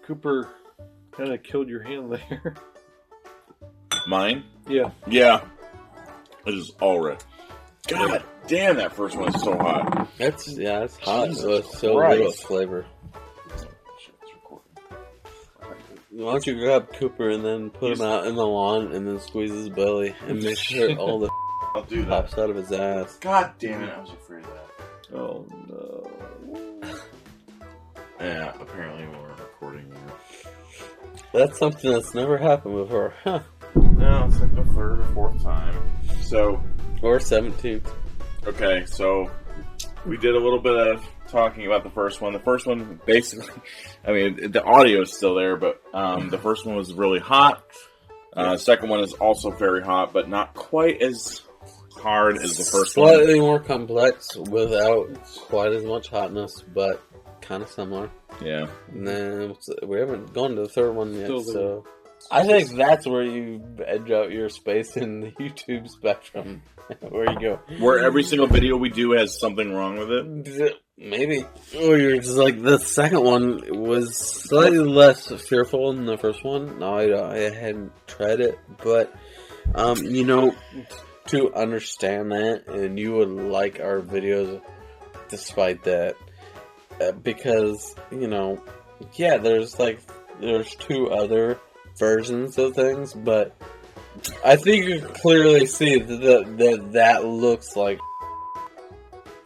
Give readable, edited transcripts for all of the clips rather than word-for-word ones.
Cooper kind of killed your hand there. Mine? Yeah. Yeah. It is all red. God damn, that first one is so hot. It's hot. Jesus So it's so Christ. little flavor. Why don't you grab Cooper and then put him out in the lawn and then squeeze his belly and make sure all the I'll do that. pops out of his ass. God damn it, I was afraid of that. Oh no. Yeah, apparently we're recording here. That's something that's never happened before. Huh. No, it's like the third or fourth time. So, Or 17th. okay, so we did a little bit of talking about the first one. The first one, basically, I mean, the audio is still there, but the first one was really hot. The second one is also very hot, but not quite as hard as the first one. Slightly more complex without quite as much hotness, but kind of similar. Yeah. And then we haven't gone to the third one yet, Still so I think that's where you edge out your space in the YouTube spectrum. Where you go, Where every single video we do has something wrong with it. maybe. Or you're just like, the second one was slightly less fearful than the first one. No, I hadn't tried it, but to understand that, and you would like our videos despite that, because there's two other versions of things, but I think you can clearly see that looks like.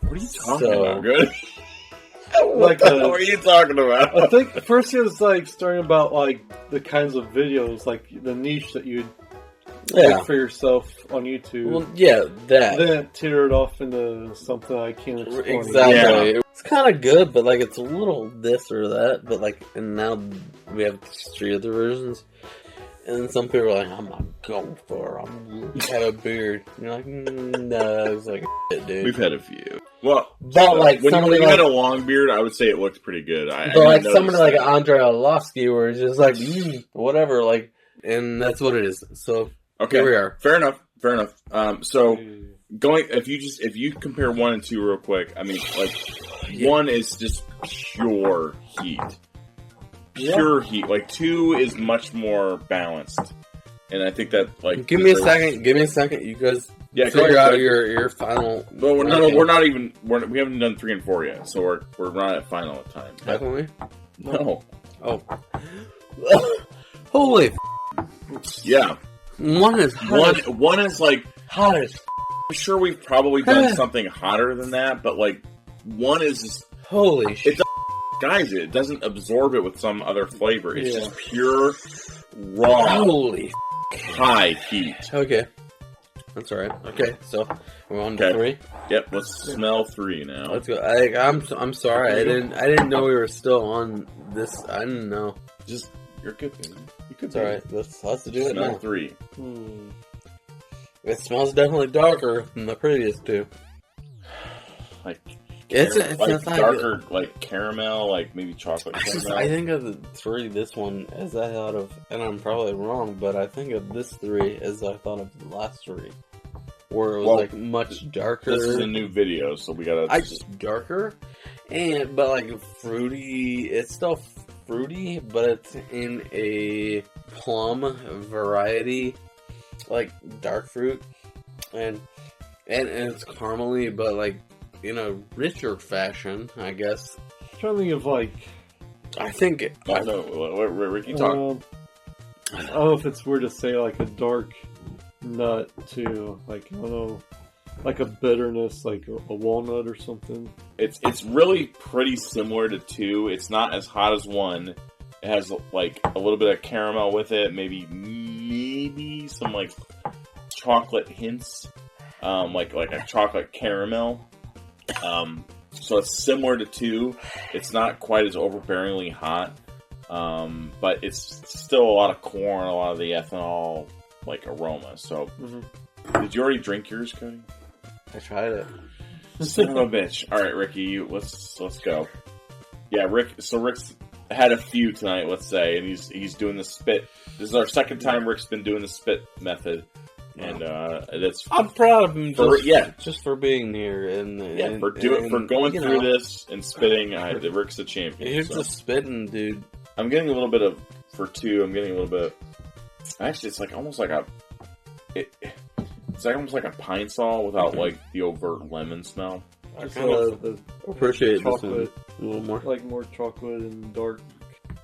What are you talking about, Good? Like What are you talking about? I think first it was like starting about like the kinds of videos, like the niche that you'd make for yourself on YouTube. Well, yeah, that. Then it teetered off into something I can't explain. Exactly. Yeah. It's kind of good, but like it's a little this or that. But like, and now we have three other versions. And some people are like, I'm not going for it. I'm have a beard. And you're like, no, it's like shit, dude. We've had a few. Well, But like when somebody you like, had a long beard, I would say it looked pretty good. but like somebody like Andrei Arlovsky, where it's just like whatever, like, and that's what it is. So okay, here we are. Fair enough. So if you compare 1 and 2 real quick, I mean, like, 1 is just pure heat. Pure heat. Like, 2 is much more balanced. And I think that, like... Give me a second. You guys figure out your final... Well, we haven't done 3 and 4 yet, so we're not at final time. Haven't we? No. Oh. Holy Yeah. One is hot. One is, like... Hot as I'm sure we've probably done something hotter than that, but, like, 1 is just... Holy shit. Guys, it doesn't absorb it with some other flavor. It's just pure, raw, Holy high heat. Okay. That's alright. Okay, so we're on to 3. Yep, let's smell 3 now. Let's go. I'm sorry. I didn't know we were still on this. I didn't know. Just, you're good, man. It's alright. Let's do it Smell now. 3. It smells definitely darker than the previous 2. Like, It's darker, like caramel, like maybe chocolate caramel. I think of the 3, this one, as I thought of, and I'm probably wrong, but I think of this 3 as I thought of the last 3. Where it was like much darker. This is a new video, so we gotta... darker, but like fruity. It's still fruity, but it's in a plum variety, like dark fruit, and it's caramely, but like in a richer fashion, I guess. I'm trying to think of like... I think... I don't know. Ricky, talk. I don't know if it's weird to say like a dark nut too. Like, I don't know, like a bitterness, like a walnut or something. It's really pretty similar to 2. It's not as hot as 1. It has like a little bit of caramel with it, maybe some like chocolate hints, like a chocolate caramel. So it's similar to 2. It's not quite as overbearingly hot, but it's still a lot of corn, a lot of the ethanol like aroma. So, Did you already drink yours, Cody? I tried it. Son of a bitch! All right, Ricky, let's go. Yeah, Rick's had a few tonight, let's say, and he's doing the spit. This is our second time Rick's been doing the spit method. And that's I'm proud of him just for being here for going through this and spitting. Rick's the champion. Here's the spitting dude. I'm getting a little bit of, for 2, I'm getting a little bit, actually it's like almost like it's like almost like a Pine Sol without like the overt lemon smell. I kind of appreciate chocolate, a little more. like more chocolate and dark.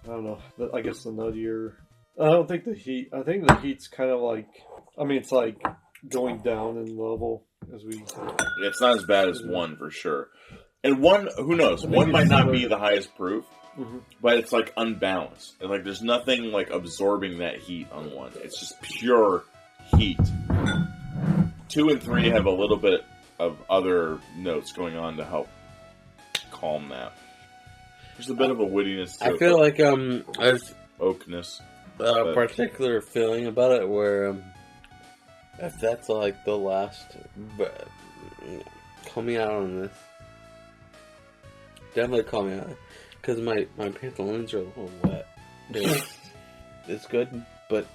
I don't know. I guess the nuttier. I don't think the heat. I think the heat's kind of like. I mean, it's like going down in level as we. It's not as bad as 1 for sure, and 1, who knows? 1 might not be the highest proof, but it's like unbalanced. And like there's nothing like absorbing that heat on 1. It's just pure heat. 2 and 3 have a little bit of other notes going on to help calm that. There's a bit of a woodiness to it. I feel like there's oakness. a particular feeling about it where if that's like the last, but call me out on this. Definitely call me out because my pantaloons are a little wet. It's good, but.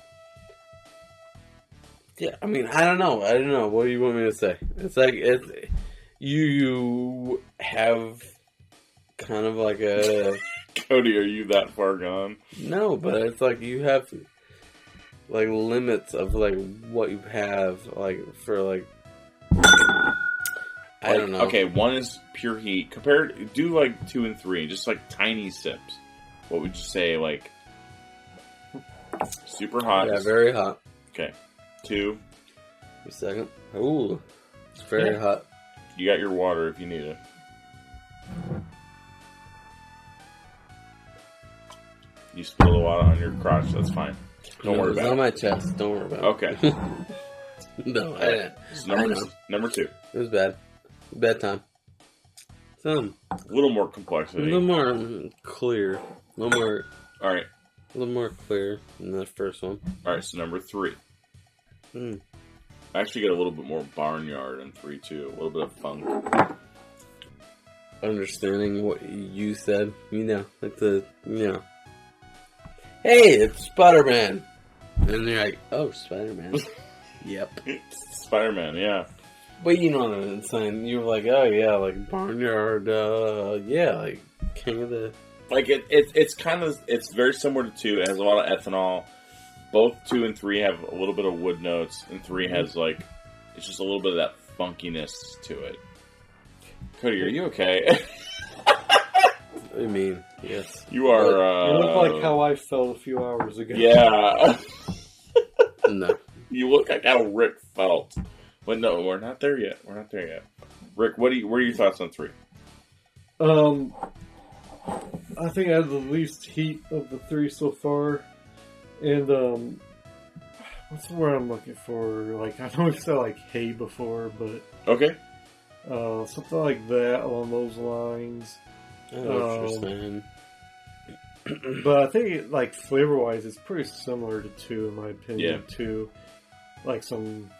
Yeah, I mean, I don't know. What do you want me to say? It's like you have kind of like a Cody, are you that far gone? no, but it's like you have like limits of like what you have like for like I don't know. Okay, 1 is pure heat. Do like 2 and 3, just like tiny sips. What would you say? Like super hot? Yeah, very hot. Okay. 2. A second. Ooh, it's very hot. You got your water if you need it. You spill the water on your crotch, that's fine. Don't worry It's about on it. my chest. Don't worry about it. Okay. No, I didn't. So number 2. It was bad. Bad time. Some. A little more A complexity. little more clear. A little Alright. more clear than the first one. Alright, so number 3. I actually get a little bit more barnyard in 3 too. A little bit of funk. Understanding what you said, like hey, it's Spider-Man. And you're like, oh, Spider-Man. Yep. Spider-Man, yeah. But you know what I'm saying. You were like, oh yeah, like barnyard, yeah, like king of the... Like, it's very similar to 2. It has a lot of ethanol. Both 2 and 3 have a little bit of wood notes, and 3 has, like, it's just a little bit of that funkiness to it. Cody, are you okay? I mean, yes. You are, You look like how I felt a few hours ago. Yeah. No. You look like how Rick felt. But no, we're not there yet. Rick, what are your thoughts on 3? I think I have the least heat of the 3 so far. And, what's the word I'm looking for? Like, I know we've said, like, hay before, but... Okay. Something like that along those lines. I know what you're saying. But I think, like, flavor-wise, it's pretty similar to 2, in my opinion, too. Like, some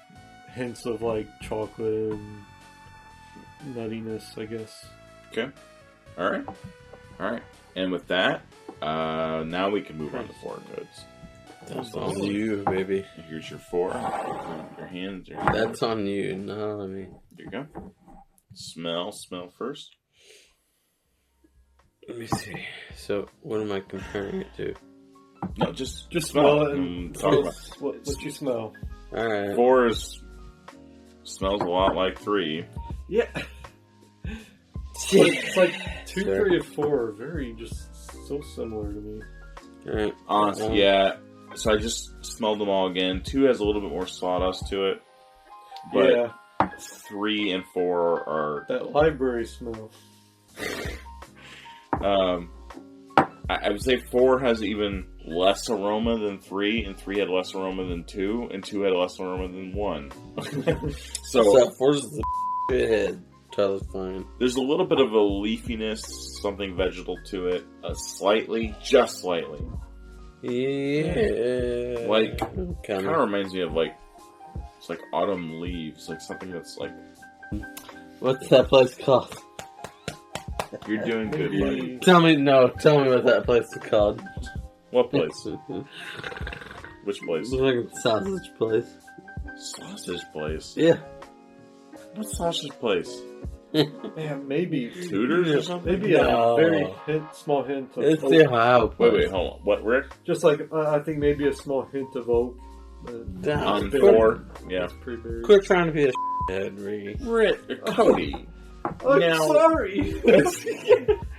hints of, like, chocolate and nuttiness, I guess. Okay. Alright. And with that, now we can move on to 4 codes. That's on you, baby. Here's your 4. Your hands. That's on you, not on me. There you go. Smell first. Let me see. So, what am I comparing it to? No, just smell it and talk about what you smell. Alright. 4 smells a lot like 3. Yeah. It's like 2, 3, and 4 are very just so similar to me. Alright. Honestly, yeah. So I just smelled them all again. 2 has a little bit more sawdust to it. But 3 and 4 are... That library smell. I would say 4 has even less aroma than 3, and 3 had less aroma than 2, and 2 had less aroma than 1. So 4's the head. Totally fine. There's a little bit of a leafiness, something vegetal to it. Just slightly. Yeah. Like, kind of reminds me of, like, it's like autumn leaves. Like, something that's, like... What's that place called? You're doing good, buddy. Tell me what that place is called. What place? Which place? It's like a sausage place. Sausage place? Yeah. What sausage place? Man, maybe Tudors or something? maybe a very small hint of It's oak. the Ohio. Wait, hold on. What, Rick? Just like I think maybe a small hint of oak. On It's 4. Yeah. pretty big. Quit trying to be a head, Ricky. Rick, Cody. I'm Now- sorry.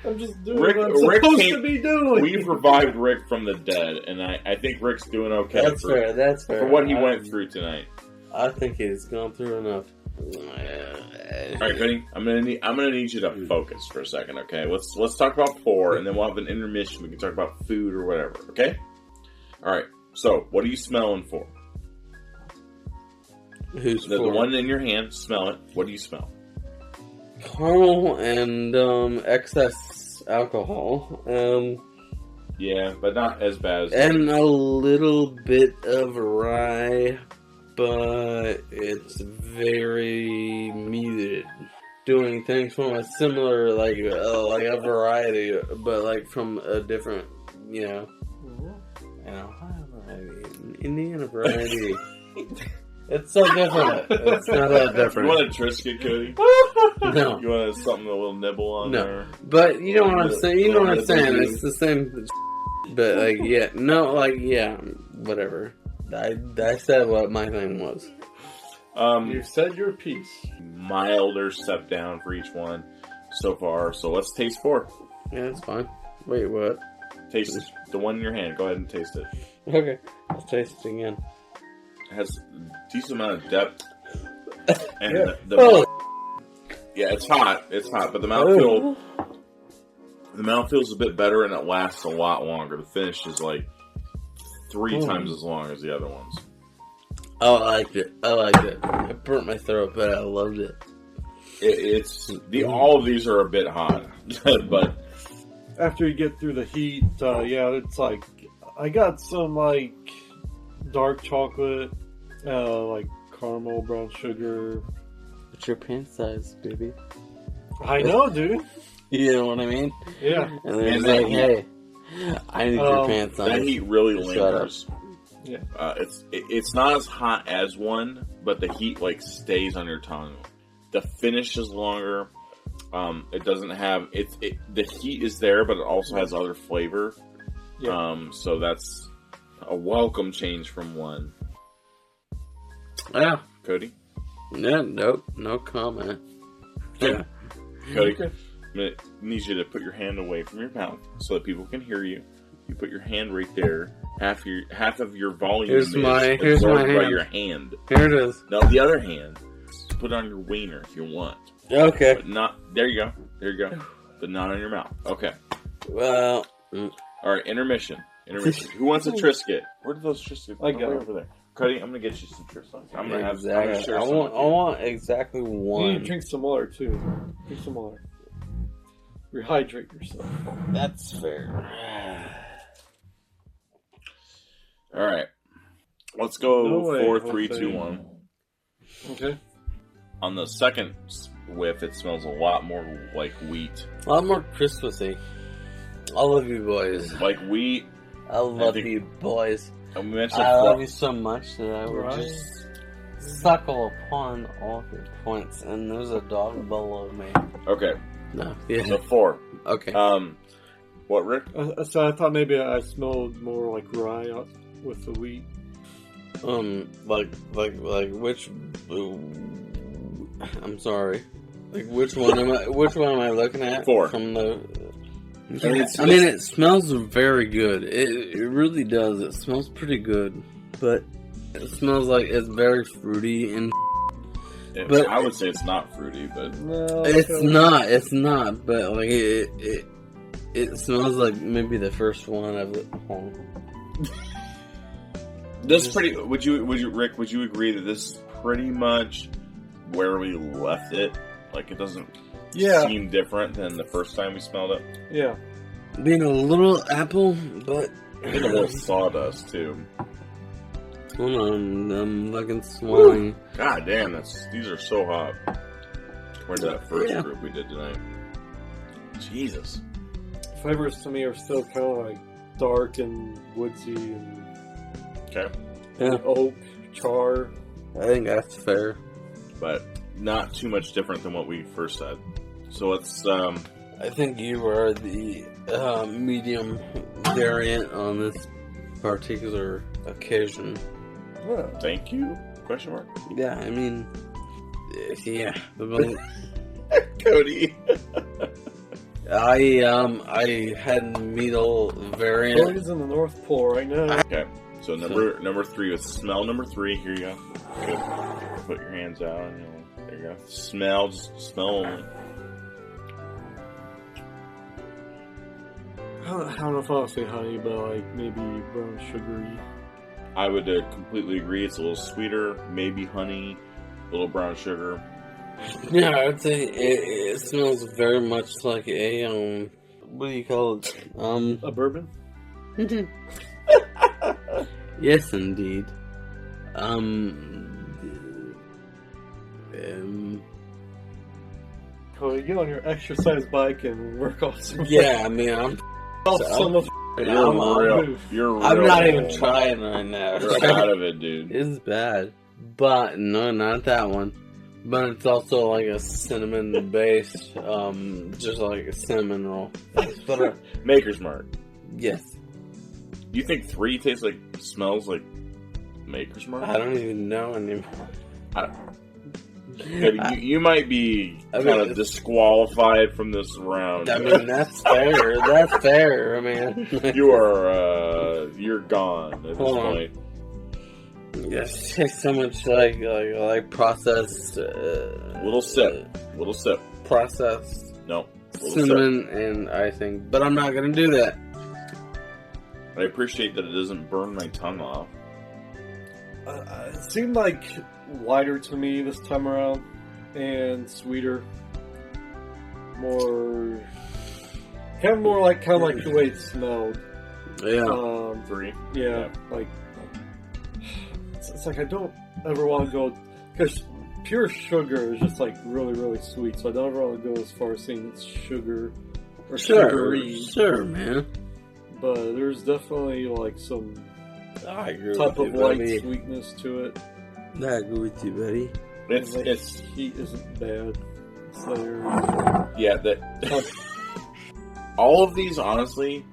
I'm just doing Rick- what I'm Rick supposed came- to be doing. We've revived Rick from the dead, and I think Rick's doing okay That's fair. That's fair. for what he went through tonight. I think he's gone through enough. All right, Cody, I'm gonna need you to focus for a second, okay? Let's talk about 4, and then we'll have an intermission. We can talk about food or whatever, okay? All right. So, what are you smelling for? Who's The for? one in your hand. Smell it. What do you smell? Caramel and excess alcohol. Yeah, but not as bad as. And a little bit of rye, but it's very muted. Doing things from a similar, like a variety, but like from a different, an Ohio variety, an Indiana variety. It's so different. It's not that You different. want a Triscuit, Cody? No. You want something a little nibble on No. there? But you know what I'm saying? You know what I'm saying? Little It's the same. But like, yeah, no, like, yeah, whatever. I said what my thing was. You said your piece. Milder step down for each one so far. So let's taste 4. Yeah, it's fine. Wait, what? Taste the one in your hand. Go ahead and taste it. Okay, let's taste it again. It has a decent amount of depth. And Yeah. yeah, it's hot. It's hot, but the mouthfeel's a bit better and it lasts a lot longer. The finish is like 3 times as long as the other ones. Oh, I liked it. It burnt my throat, but I loved it. All of these are a bit hot, but After you get through the heat, it's like I got some like dark chocolate, like caramel, brown sugar. What's your pant size, baby? I know, dude. You know what I mean? Yeah. And then And it's that like, hey, I need your pants size. that heat really Shut up. lingers. Yeah. It's not as hot as one, but the heat like stays on your tongue. The finish is longer. It doesn't have the heat is there, but it also has other flavor. Yeah. So that's a welcome change from one. Yeah. Cody? Yeah, nope, no comment. Yeah. Cody, I'm gonna need you to put your hand away from your mouth so that people can hear you. You put your hand right there. Half of your volume Here's is my absorbed by hand. your hand. Here it is. Now the other hand, put it on your wiener if you want. Okay. But not there you go. But not on your mouth. Okay. Well, Alright, intermission. Who wants a Triscuit? Where did those Triscuits I got go it. over there. Cody, I'm gonna get you some Triscuits. I'm gonna exactly. share I some want. with I you. want exactly You need one. to drink some water too. Drink some water. Rehydrate yourself. That's fair. Alright. Let's go No way, 4, 3, Jose. 2, 1. Okay. On the second whiff, it smells a lot more like wheat. A lot more Christmassy. I love you boys. Like wheat. I love think- you boys. And we mentioned I love you so much that I would Right. just suckle upon all of your points. And there's a dog below me. Okay, No. Yeah. so 4. Okay. What, Rick? So I thought maybe I smelled more like rye with the wheat. Like which? I'm sorry. Like which one am I? Which one am I looking at? 4. From the. I mean, it smells very good. It really does. It smells pretty good, but it smells like it's very fruity and. But- I would say it's not fruity, but No, It's not. But like it smells like maybe the first one I've. this pretty. Would you, Rick? Would you agree that this is pretty much where we left it? Like it doesn't seem different than the first time we smelled it. Yeah. Being a little apple, but. I think a little sawdust too. Hold on, I'm fucking swallowing. God damn, these are so hot. Compared to that first Yeah. group we did tonight. Jesus. Flavors to me are still kind of like dark and woodsy and Okay. Yeah, oak, char. I think that's fair. But not too much different than what we first said. So let's. I think you are the medium variant on this particular occasion. Well, Thank you? Question mark. Yeah, I mean, yeah. Cody. I had middle variant. Cody's in the North Pole right now. Okay. So number 3 with smell number 3. Here you go. Good. Put your hands out. And there you go. Smell. Just smell only. I don't know if I'll say honey, but like maybe brown sugary. I would completely agree. It's a little sweeter. Maybe honey. A little brown sugar. Yeah, I'd say it smells very much like a what do you call it? A bourbon? Yes, indeed. Cody, get on your exercise bike and work off some. Yeah, I mean, I'm You're I'm not real. even trying right now. You're out of it, dude. It's bad, but no, not that one. But it's also like a cinnamon based, just like a cinnamon roll. But Maker's Mark. yes, You think 3 tastes like, smells like Maker's Mark? I don't even know anymore. You might be kind of disqualified from this round. I mean, that's fair. That's fair, man. You're gone at this Hold on. point. Yes, tastes so much like processed. Little sip. Processed No. Little cinnamon and icing, but I'm not gonna do that. I appreciate that it doesn't burn my tongue off. It seemed like lighter to me this time around, and sweeter. More, kind of like the way it smelled. Yeah. 3. Yeah, like it's like I don't ever want to go, because pure sugar is just like really, really sweet. So I don't ever want to go as far as saying it's sugar or sugary. Sure, man. But there's definitely like some I agree type with of you, light buddy. sweetness to it. I agree with you, buddy. It's heat isn't bad. It's there. yeah. That all of these, honestly,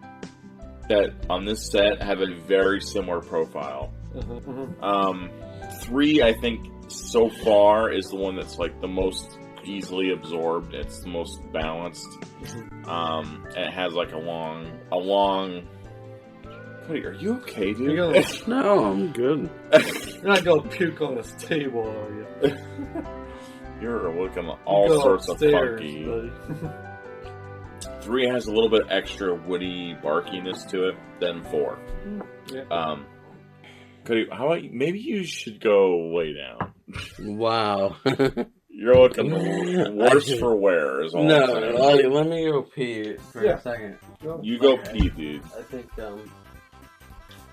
that on this set have a very similar profile. 3, I think, so far is the one that's like the most easily absorbed. It's the most balanced. And it has like a long. Cody, are you okay, dude? No, I'm good. You're not gonna puke on this table, are you? You're looking all Go sorts upstairs, of funky. buddy. 3 has a little bit extra woody barkiness to it than 4. Yeah. Cody, how about maybe you should go lay down. Wow. You're looking worse for wear, is all No, I'm saying. let me go pee for a second. You go pee, dude. I think,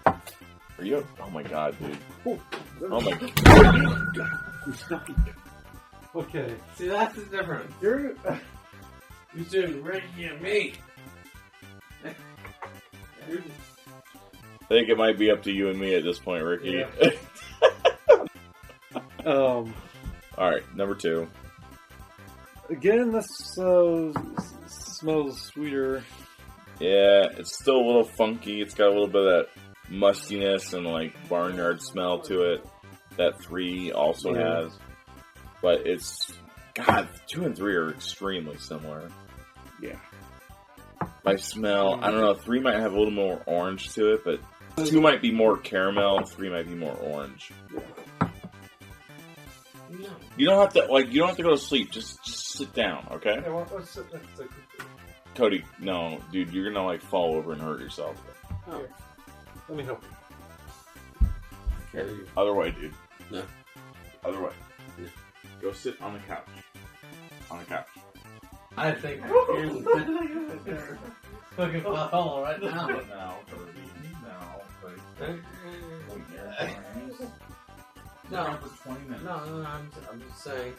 Are you? Oh my god, dude. Oh my god. Okay. See, that's the difference. You're shooting right at me. I think it might be up to you and me at this point, Ricky. Yeah. Alright, number 2. Again, this smells sweeter. Yeah, it's still a little funky. It's got a little bit of that mustiness and like barnyard smell to it that 3 also has. But it's, God, 2 and 3 are extremely similar. Yeah. By smell, I don't know, 3 might have a little more orange to it, but 2 might be more caramel, 3 might be more orange. No. You don't have to go to sleep. Just sit down, okay? Yeah, let's sit next to Cody, no, dude, you're gonna like fall over and hurt yourself. Oh. Let me help you. Other way, dude. No. Other way. Yeah. Go sit on the couch. On the couch. I think fucking fall right now. Now, Cody. Now. No. For 20 minutes. No, I'm just saying.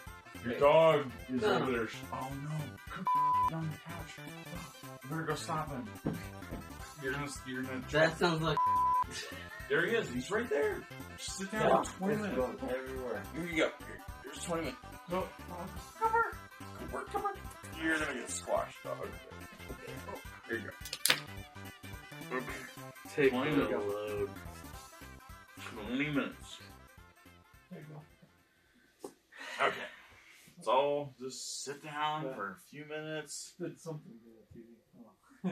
Your dog is No. over there. Oh no. On the couch. You better go stop him. You're gonna That sounds like There he is. He's right there. Just sit down for 20 minutes. everywhere. Here you go. Here's 20 minutes. No. Come here. Come here. You're gonna get squashed. Oh, okay. Oh, there you go. Take 20 the minutes. load. 20 minutes. There you go. Okay. Let's all just sit down for a few minutes. Did something to the TV. Oh.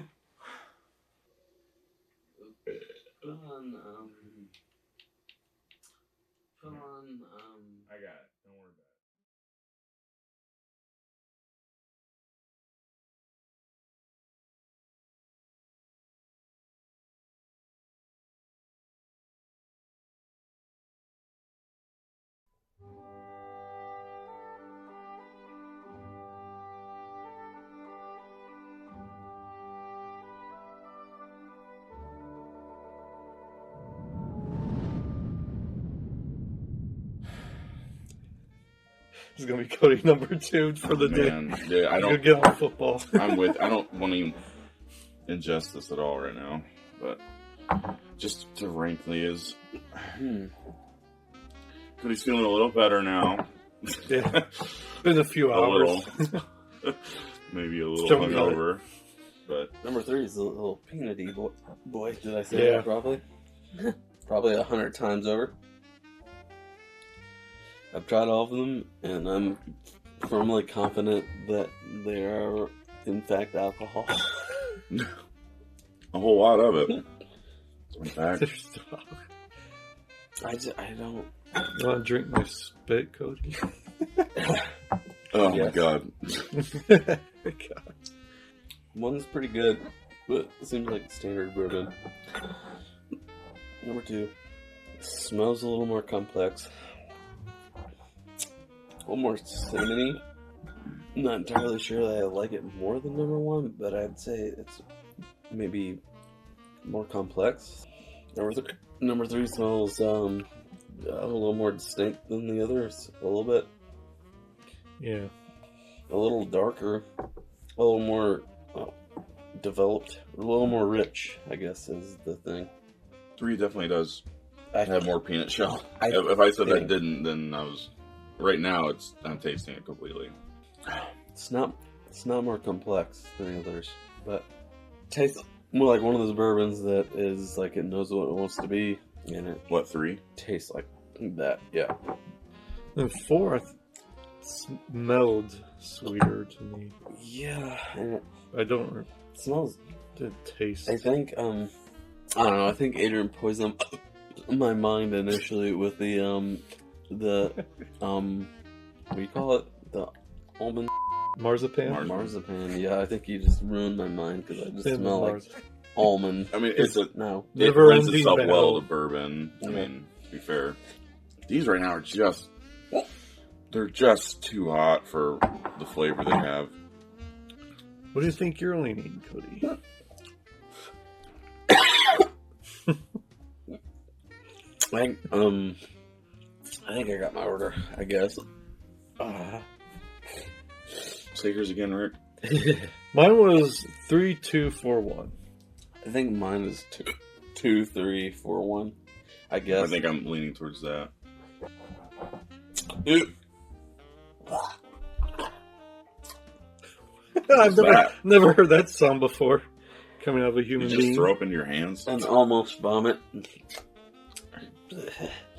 Put on, I got it. Don't worry about it. This is gonna be Cody number 2 for the day. Man, yeah, I You'll don't. get on football. I don't want to ingest this at all right now, but just to rankly is. Cody's feeling a little better now. Yeah. Been a few A hours. little. Maybe a little Still hungover, but number 3 is a little peanutty boy. Did I say that properly? Probably 100 times over. I've tried all of them, and I'm firmly confident that they are, in fact, alcohol. a whole lot of it. In fact, I don't. You want to drink my spit, Cody? oh Yes. my god. God. One's pretty good, but it seems like standard bourbon. Number 2 smells a little more complex. A little more cinnamony. Not entirely sure that I like it more than number 1, but I'd say it's maybe more complex. Number 3 smells a little more distinct than the others, a little bit. Yeah. A little darker, a little more developed, a little more rich, I guess is the thing. 3 definitely does have more peanut shell. I if I said that think- didn't, then I was. Right now, I'm tasting it completely. It's not more complex than the others, but tastes more like one of those bourbons that is like it knows what it wants to be, and it What, 3? tastes like that. Yeah. And 4th smelled sweeter to me. Yeah, and it I don't smells. taste. I think I don't know. I think Adrian poisoned my mind initially with the what do you call it? The almond Marzipan? marzipan. Yeah, I think he just ruined my mind because I just smell like almond. I mean, It Never lends ending itself battle. well to bourbon. I Yeah. mean, to be fair. These right now are they're just too hot for the flavor they have. What do you think you're leaning, Cody? I think I got my order. I guess. Say yours again, Rick. Mine was 3, 2, 4, 1. I think mine is 2, 3, 4, 1. I guess. I think I'm leaning towards that. I've never heard that sound before coming out of a You human just being. throw up into your hands. And almost vomit. Are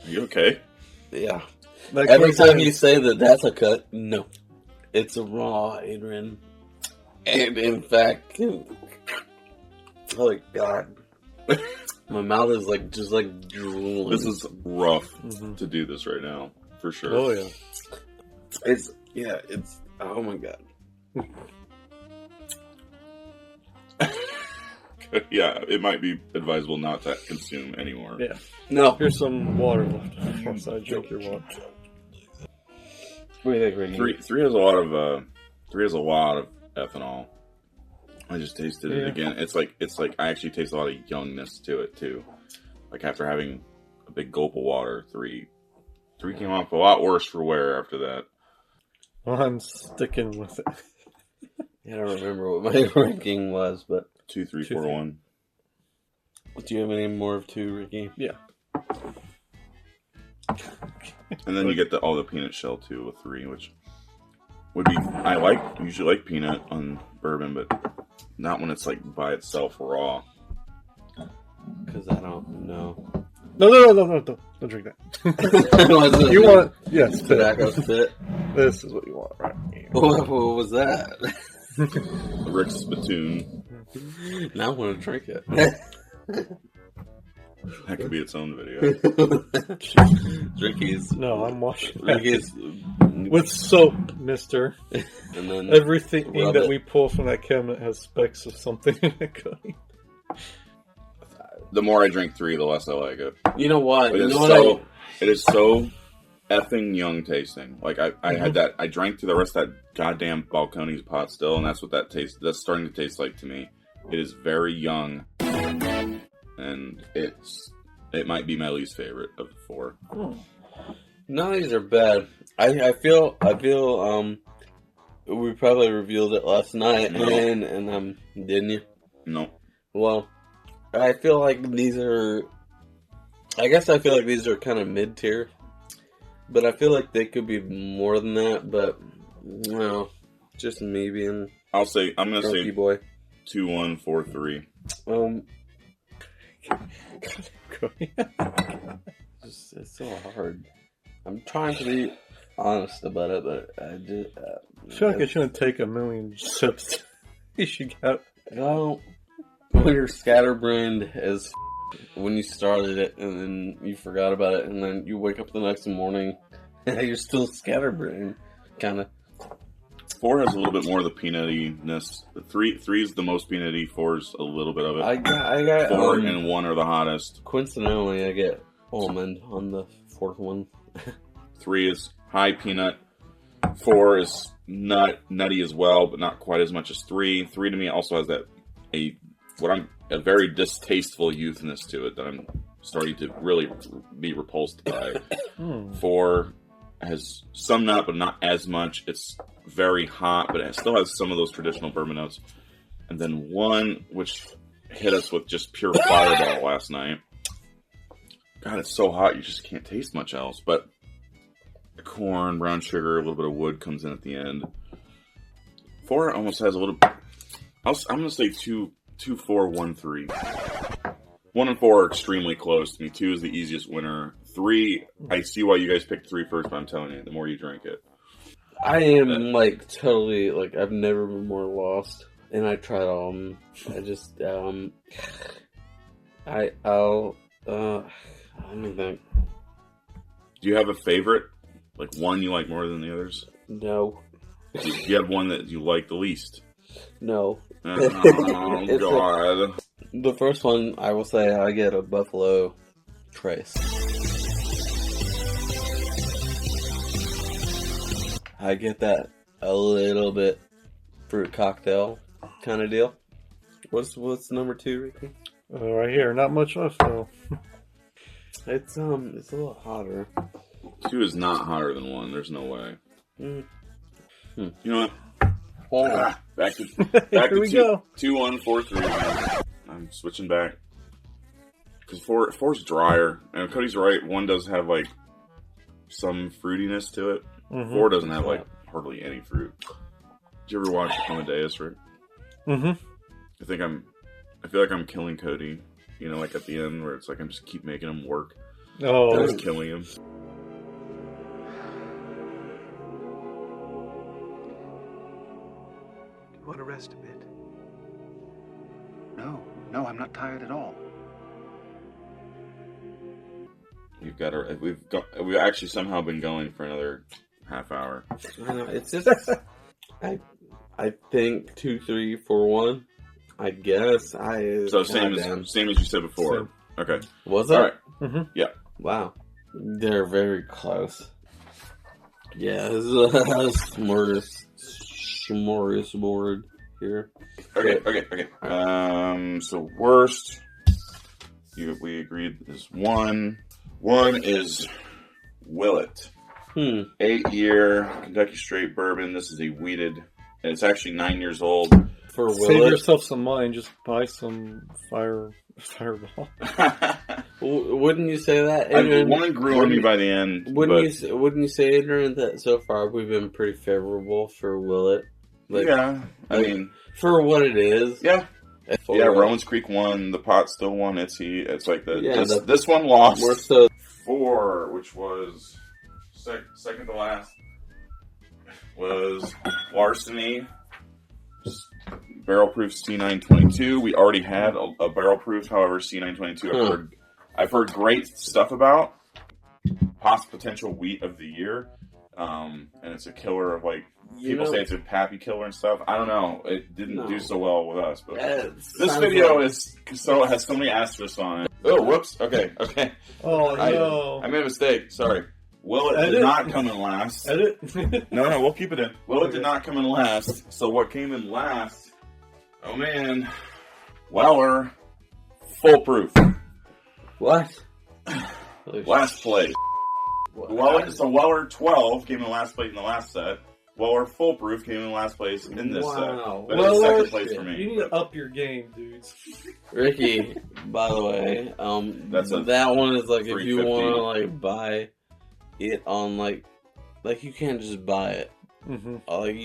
you okay? Yeah. Like Every Cody time you says, say that's a cut, no. It's a raw, Adrian. And in fact, oh God. My mouth is just drooling. This is rough Mhm. to do this right now, for sure. Oh yeah. It's, oh my God. Yeah, it might be advisable not to consume anymore. Yeah. No. Here's some water left. Once I drink your water. What do you think, Ricky? Three has a lot of ethanol. I just tasted it Yeah. again. It's like I actually taste a lot of youngness to it too. Like after having a big gulp of water, three came off a lot worse for wear after that. Well, I'm sticking with it. I don't remember what my ranking was, but 2, 3, 2, 4, 3. 1. do you have any more of 2, Ricky? Yeah. And then you get all the peanut shell too with 3, which would be usually like peanut on bourbon, but not when it's like by itself raw. Because I don't know. No, don't drink that. You want tobacco spit? This is what you want, right? What was that? Rick's spittoon. Now I want to drink it. That could be its own video. Drinkies. No, I'm watching Drinkies with soap, mister. And then everything that we pull from that cabinet has specks of something in it, Cody. The more I drink 3, the less I like it. You know what? It is so effing young tasting. Like I had that. I drank through the rest of that goddamn Balcones pot still, and that's what that tastes. That's starting to taste like to me. It is very young, and it might be my least favorite of the 4. None of these are bad. I feel we probably revealed it last night, and didn't you? No. Well, I feel like these are. I guess I feel like these are kind of mid tier, but I feel like they could be more than that. But well, just me being. I'm gonna say boy. 2, 1, 4, 3. It's so hard. I'm trying to be honest about it, but I just. I feel like I shouldn't take a million sips. You should get. No. When you're scatterbrained as when you started it, and then you forgot about it, and then you wake up the next morning, and you're still scatterbrained, kind of. 4 has a little bit more of the peanuttiness. 3 is the most peanutty. 4 is a little bit of it. I got 4 and 1 are the hottest. Coincidentally, I get almond on the 4th one. 3 is high peanut. 4 is nutty as well, but not quite as much as 3. 3 to me also has a very distasteful youthness to it that I'm starting to really be repulsed by. 4 has some nut, but not as much. It's very hot, but it still has some of those traditional bourbon notes. And then 1, which hit us with just pure fireball last night. God, it's so hot, you just can't taste much else. But corn, brown sugar, a little bit of wood comes in at the end. 4 almost has a little. I'm going to say 2, 4, 1, 3. 1 and 4 are extremely close to me. 2 is the easiest winner. 3, I see why you guys picked 3 first, but I'm telling you, the more you drink it. I am totally I've never been more lost, and I tried all of them. I just let me think. Do you have a favorite? Like one you like more than the others? No. Do you have one that you like the least? No. Oh, God. The first one, I will say I get a Buffalo Trace. I get that a little bit fruit cocktail kind of deal. What's number 2, Ricky? Right here, not much left though. It's a little hotter. 2 is not hotter than 1. There's no way. You know what? Back to Here we go. 2, 1, 4, 3. I'm switching back because 4's drier, and Cody's right. 1 does have some fruitiness to it. 4 doesn't have hardly any fruit. Did you ever watch Amadeus, Rick? I feel like I'm killing Cody. You know, at the end where it's I just keep making him work. Oh, I'm just killing him. You want to rest a bit? No, I'm not tired at all. We've actually somehow been going for another half hour. It's just I think 2, 3, 4, 1. I guess so same as you said before. Same. Okay. Was it? All right. Yeah. Wow. They're very close. Yeah, this is a smorgasbord here. Okay. So worst, we agreed is 1. 1 is Willett. 8-year Kentucky straight bourbon. This is a wheated, and it's actually 9 years old. For Willett. Save yourself some money and just buy some Fireball. Wouldn't you say that? One grew on me by the end. Wouldn't you say, Adrian, that so far we've been pretty favorable for Willett? Yeah, I mean, for what it is. Yeah. Yeah, Romans Creek won. The pot still won. It's like this one lost. More so 4, which was second to last, was Larceny Barrel Proof C922. We already had a Barrel Proof, however, C922. I've heard great stuff about. Potential wheat of the year, and it's a killer of like. People say it's a pappy killer and stuff. I don't know. It didn't do so well with us. But this video has so many asterisks on it. Oh, whoops. Okay. Oh, no. I made a mistake. Sorry. Willett did not come in last. Edit? No, we'll keep it in. Willett did not come in last. So what came in last? Oh, man. Weller. Full proof. What? Last place. Weller 12 came in last place in the last set. Weller Full Proof came in last place in this set. But it's second place for me. You need to up your game, dudes. Ricky, by the way, that one is like if you want to like buy it on like you can't just buy it. Mm-hmm. Like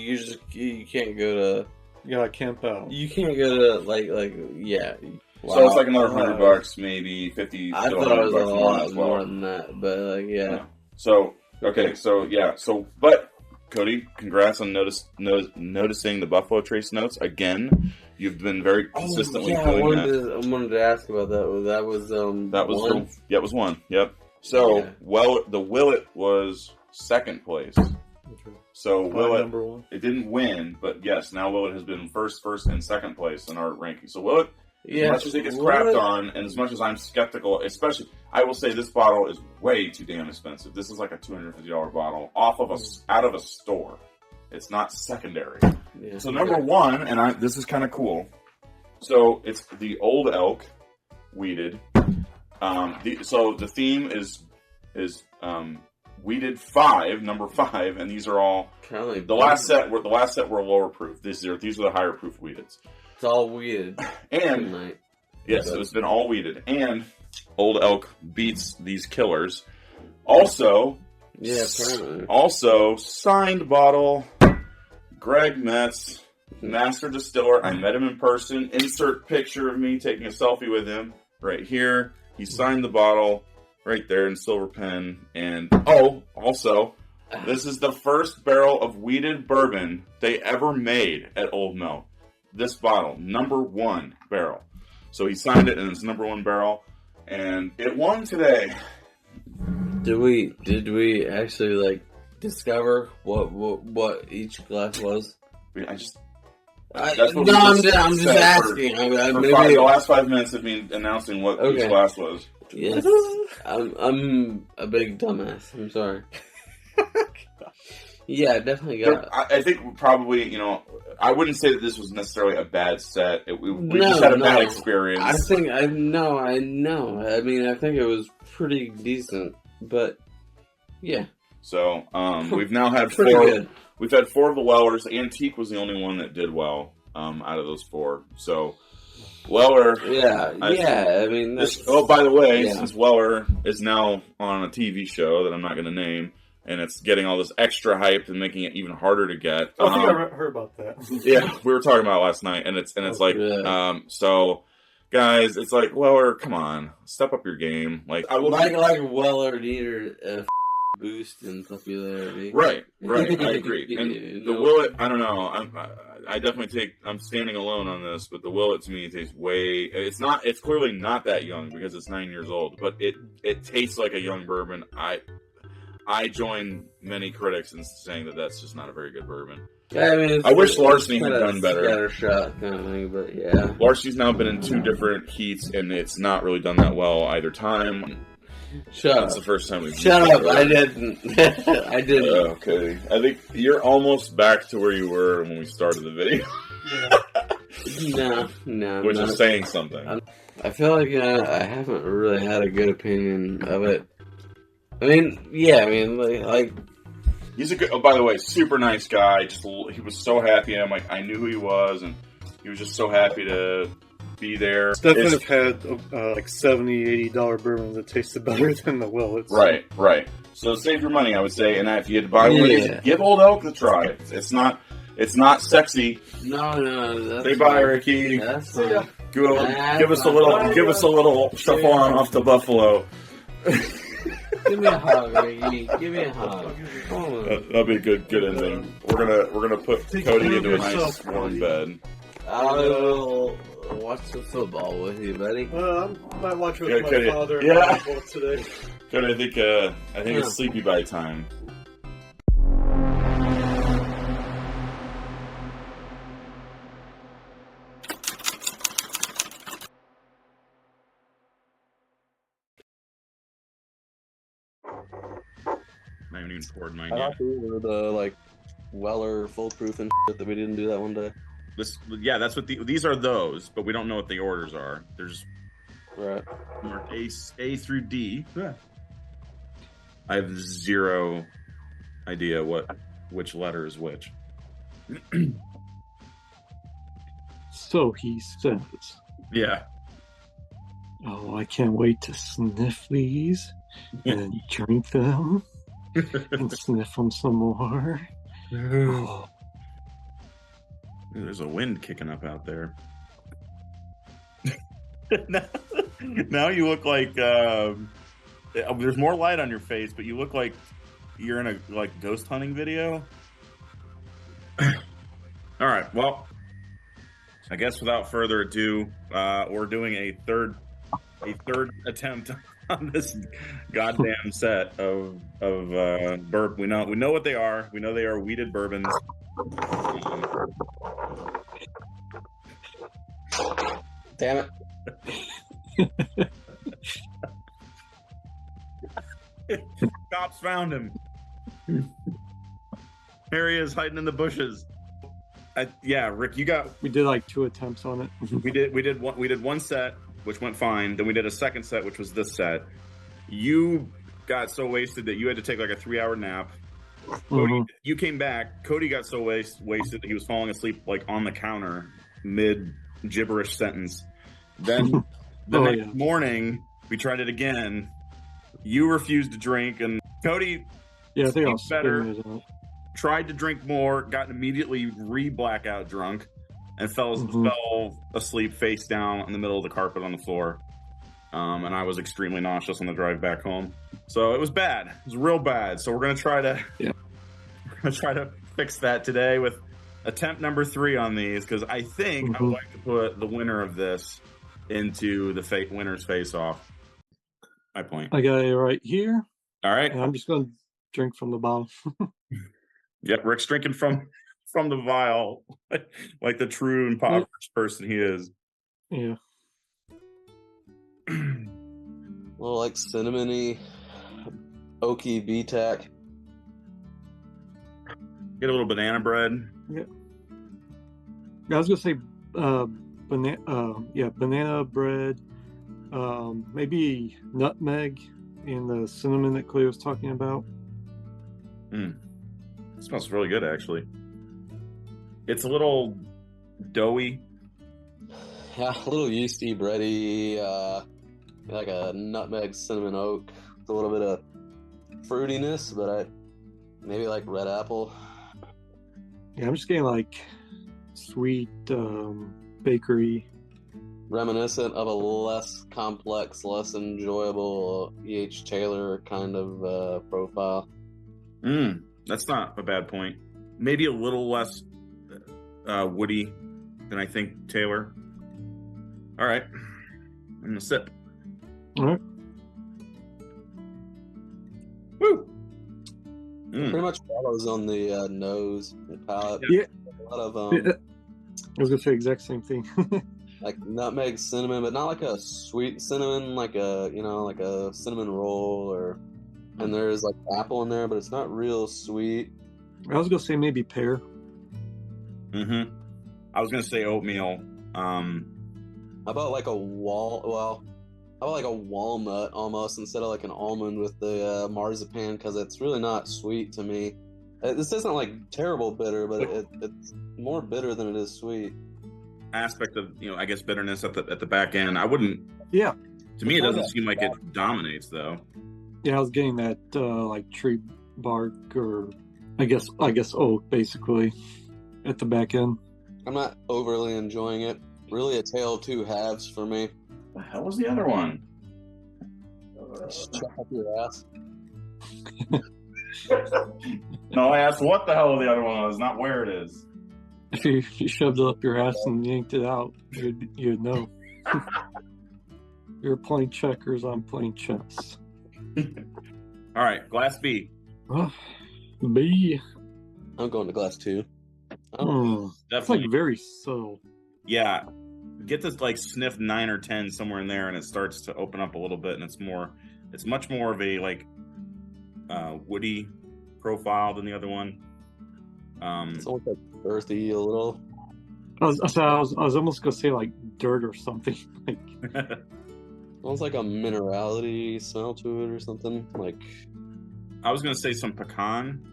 you can't go to. You gotta camp out. You can't go to yeah. Wow. So it's like another $100, maybe 50. I thought it was a lot more than that, but yeah. So but. Cody, congrats on noticing the Buffalo Trace notes again. You've been very consistently doing that. I wanted to ask about that. That was one. It was one. Yep. So the Willett was second place. Okay. So Willett, number one. It didn't win, but yes, now Willett has been first, and second place in our ranking. So Willett. As much as it gets crapped on, and as much as I'm skeptical, especially, I will say this bottle is way too damn expensive. This is like a $250 bottle out of a store. It's not secondary. Yeah. So number one, and this is kind of cool. So it's the Old Elk Wheated. So the theme is Wheated 5, number 5, and these are all the last set were lower proof. These are the higher proof Wheateds. It's all wheated. And yes, it's been all wheated. And Old Elk beats these killers. Also, apparently. Also, signed bottle, Greg Metz, master distiller. I met him in person. Insert picture of me taking a selfie with him right here. He signed the bottle right there in silver pen. And also, this is the first barrel of wheated bourbon they ever made at Old Mill. This bottle, number 1 barrel. So he signed it, and it's number 1 barrel, and it won today. Did we actually discover what each glass was? I'm just asking. The last 5 minutes of me announcing what each glass was. Yes, I'm a big dumbass. I'm sorry. Yeah, I definitely got it. I think probably, I wouldn't say that this was necessarily a bad set. We just had a bad experience. I know. I mean, I think it was pretty decent, but yeah. So, we've now had 4. Good. We've had 4 of the Wellers. Antique was the only one that did well out of those 4. So, Weller. I mean, by the way, since Weller is now on a TV show that I'm not going to name, and it's getting all this extra hype and making it even harder to get. I think I heard about that. Yeah, we were talking about it last night, and it's so guys, it's like Weller, come on, step up your game. Like Weller needed a boost in popularity. Right, I agree. And the Willett, I don't know. I definitely I'm standing alone on this, but the Willett to me tastes it's clearly not that young because it's 9 years old, but it tastes like a young bourbon. I join many critics in saying that that's just not a very good bourbon. Yeah, I mean, I wish Larceny had done better. Scattershot kind of thing, but yeah. Larceny's now been in 2 different heats, and it's not really done that well either time. Shut up. That's the first time we've Shut up, I didn't. I didn't. Okay. I think you're almost back to where you were when we started the video. No. Which is saying something. I feel like I haven't really had a good opinion of it. I mean, like he's a good. Oh, by the way, super nice guy. He was so happy. I knew who he was, and he was just so happy to be there. Definitely have had like $70, $80 bourbons that tasted better than the Willett. Right. So save your money, I would say. And if you had to buy one of these, give Old Elk a try. It's not sexy. No. Say bye, Ricky. That's fine. Give us a little shuffle on off the Buffalo. Give me a hug, Ricky. Give me a hug. That'll be a good ending. We're gonna put Cody into a nice warm bed. I'll watch some football with you, buddy. I might watch with my Cody. father Yeah. today. Cody, I think it's sleepy by time. I haven't even poured mine I yet. thought we were the Weller foolproof and shit that we didn't do that one day. That's what these are. Those, but we don't know what the orders are. There's Right. marked A through D. Yeah. I have zero idea which letter is which. So he says, Yeah. "Oh, I can't wait to sniff these and drink them and sniff them some more." Oh, There's a wind kicking up out there. Now you look like there's more light on your face, but you look like you're in a ghost hunting video. All right, well, I guess without further ado, we're doing a third attempt on this goddamn set of bourbon. We know what they are. We know they are wheated bourbons. Damn it. Cops found him. Here he is, hiding in the bushes. Rick, we did like 2 attempts on it. we did one set, which went fine. Then we did a second set, which was this set. You got so wasted that you had to take like a 3-hour nap. Cody, you came back. Cody got so wasted that he was falling asleep on the counter mid gibberish sentence. Then the next morning, we tried it again. You refused to drink, and Cody they all better. Tried to drink more, got immediately blackout drunk, and fell asleep face down in the middle of the carpet on the floor. And I was extremely nauseous on the drive back home. So it was bad. It was real bad. So we're gonna try to fix that today with attempt number 3 on these, because I think I would like to put the winner of this into the winner's face-off. My point. I got it right here. All right. And I'm just going to drink from the bottle. Yep, Rick's drinking from the vial, like the true impoverished person he is. Yeah. A little cinnamony, oaky B-tack. Get a little banana bread. Yeah. I was gonna say banana bread, maybe nutmeg and the cinnamon that Clay was talking about. It smells really good, actually. It's a little doughy. Yeah, a little yeasty, bready, like a nutmeg, cinnamon, oak, with a little bit of fruitiness, but maybe like red apple. Yeah, I'm just getting sweet bakery. Reminiscent of a less complex, less enjoyable E.H. Taylor kind of profile. That's not a bad point. Maybe a little less woody than I think Taylor. All right. I'm going to sip. All right. Woo! Pretty much follows on the nose and palate. Yeah. A lot of I was gonna say the exact same thing. like nutmeg, cinnamon, but not like a sweet cinnamon, like a cinnamon roll, and there's apple in there, but it's not real sweet. I was gonna say maybe pear. I was gonna say oatmeal. How about a walnut almost instead of an almond with the marzipan, because it's really not sweet to me. This isn't terrible bitter, but it's more bitter than it is sweet. aspect of, I guess bitterness at the back end. I wouldn't. Yeah. To me, it doesn't seem like it dominates though. Yeah, I was getting that like tree bark, or I guess oak basically at the back end. I'm not overly enjoying it. Really, a tale of two halves for me. The hell was the other one? Just check up your ass. No, I asked what the hell the other one was, not where it is. If you shoved it up your ass and yanked it out, you'd know. You're playing checkers, I'm playing chess. All right, glass B. B. I'm going to glass 2. It's Definitely. like very subtle. Yeah. Get this like sniff 9 or 10 somewhere in there, and it starts to open up a little bit, and it's much more of a like woody profile than the other one. It's almost like earthy a little. I was almost gonna say like dirt or something. Like Almost like a minerality smell to it or something. Like I was gonna say some pecan,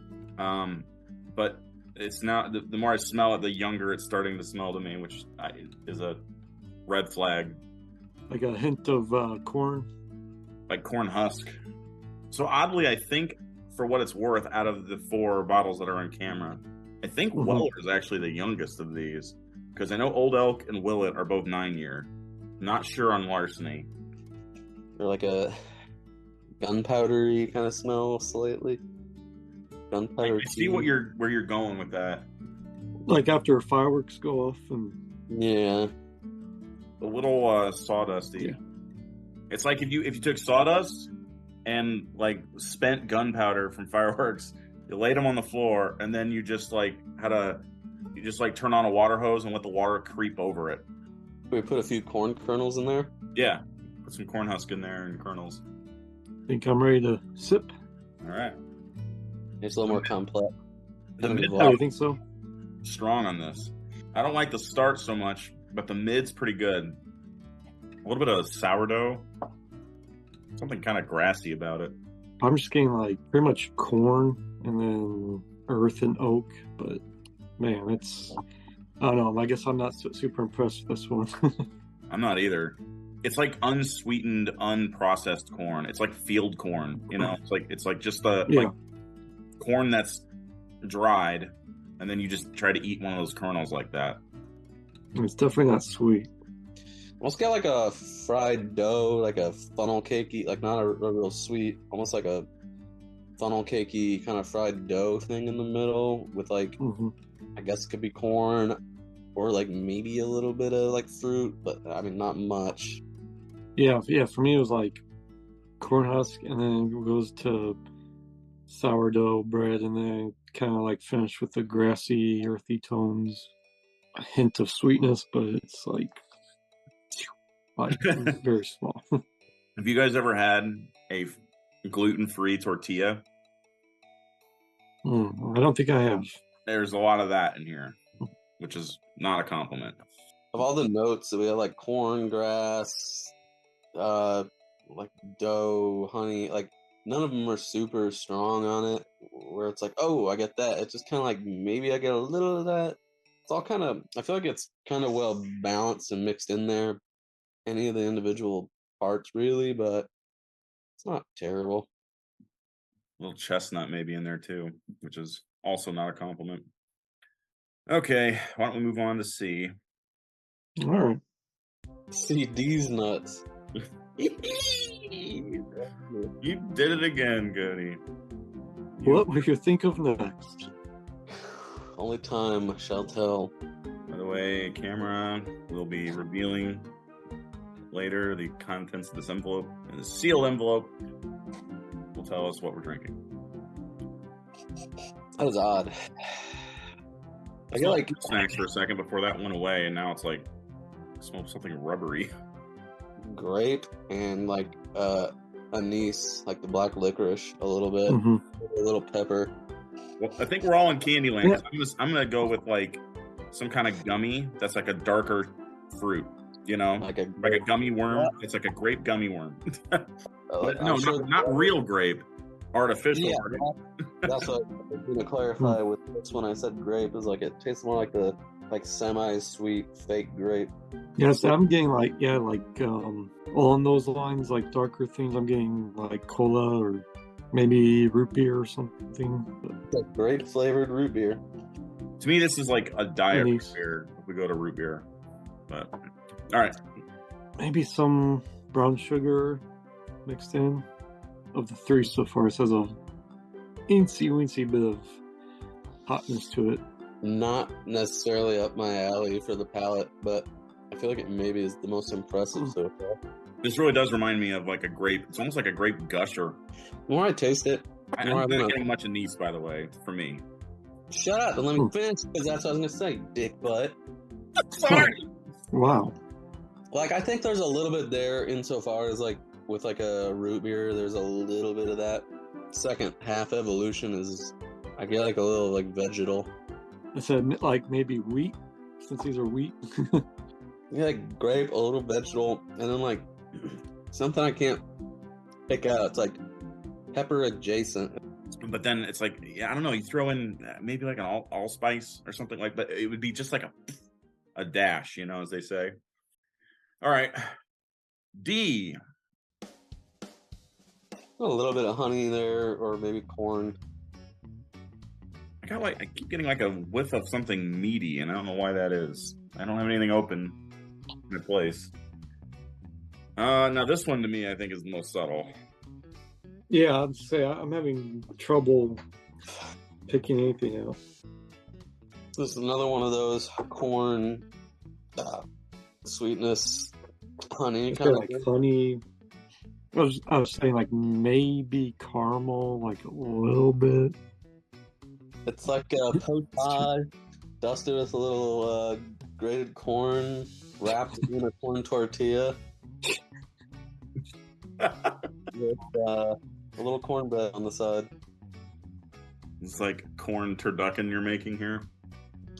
but it's not. The more I smell it, the younger it's starting to smell to me, which is a red flag. like a hint of corn. Like corn husk. So oddly, I think for what it's worth, out of the 4 bottles that are on camera, I think Weller is actually the youngest of these, because I know Old Elk and Willett are both 9-year. Not sure on Larceny. they're like a gunpowdery kind of smell slightly. Gunpowder. I see where you're going with that. Like after fireworks go off and Yeah. A little sawdusty. Yeah. It's like if you took sawdust and like spent gunpowder from fireworks, you laid them on the floor, and then you just like turn on a water hose and let the water creep over it. We put a few corn kernels in there. Yeah, put some corn husk in there and kernels. think I'm ready to sip. All right, It's a little more complex. the Kind of mid Oh, you think so? strong on this. I don't like the start so much, but the mid's pretty good. A little bit of sourdough, something kind of grassy about it. I'm just getting like pretty much corn and then earth and oak, but man, I don't know. I guess I'm not super impressed with this one. I'm not either. It's like unsweetened, unprocessed corn. It's like field corn, It's like just like corn that's dried, and then you just try to eat one of those kernels like that. It's definitely not sweet. Almost got like a fried dough, like a funnel cakey, like not a real sweet, almost like a funnel cakey kind of fried dough thing in the middle with like, I guess it could be corn or like maybe a little bit of like fruit, but I mean, not much. Yeah. For me, it was like corn husk, and then it goes to sourdough bread, and then kind of like finish with the grassy, earthy tones. A hint of sweetness, but it's like very small. Have you guys ever had a gluten-free tortilla? I don't think I have. There's a lot of that in here, which is not a compliment. Of all the notes, we have like corn, grass, like dough, honey, like none of them are super strong on it, where it's like, oh, I get that. It's just kind of like, maybe I get a little of that. It's all kind of, I feel like it's kind of well balanced and mixed in there. Any of the individual parts, really, but it's not terrible. A little chestnut maybe in there too, which is also not a compliment. Okay, why don't we move on to C? All right. See, these nuts. You did it again, Cody. What will you think of next? Only time shall tell. By the way, camera will be revealing later the contents of this envelope, and the sealed envelope will tell us what we're drinking. That was odd. I feel like snacks for a second before that went away, and now it's like it smells something rubbery. Grape and like anise, like the black licorice, a little bit, a little pepper. Well, I think we're all in Candyland. Yeah. I'm gonna go with like some kind of gummy that's like a darker fruit, like a gummy worm. It's like a grape gummy worm. No, not real grape, artificial. Yeah, grape. That's what I was going to clarify with this one. I said grape is like it tastes more like the semi-sweet fake grape. Yes, I'm getting along those lines, like darker things. I'm getting like cola or maybe root beer or something. It's like grape flavored root beer. To me, this is like a diet root Nice. beer if we go to root beer. But all right, Maybe some brown sugar mixed in. Of the three so far, it has a weensy bit of hotness to it. Not necessarily up my alley for the palate, but I feel like it maybe is the most impressive so far. this really does remind me of like a grape. It's almost like a grape gusher. The more I taste it, I'm not getting much anise, by the way, for me. Shut up and let me finish, because that's what I was going to say, dick butt. Sorry. Wow. Like, I think there's a little bit there insofar as, like, with, like, a root beer, there's a little bit of that. Second half evolution is, I get, like, a little, like, vegetal. I said, like, maybe wheat, since these are wheat. Yeah, like, grape, a little vegetal, and then, like, something I can't pick out. It's, like, pepper adjacent. But then it's like, yeah, I don't know. You throw in maybe like an allspice or something like that. It would be just like a dash, you know, as they say. All right, D. A little bit of honey there, or maybe corn. I keep getting like a whiff of something meaty, and I don't know why that is. I don't have anything open in the place. Now this one to me, I think, is the most subtle. Yeah, I'd say I'm having trouble picking anything out. This is another one of those corn sweetness, honey kind of like honey. I was saying like maybe caramel, like a little bit. It's like a potage dusted with a little grated corn wrapped in a corn tortilla with a little cornbread on the side. It's like corn turducken you're making here.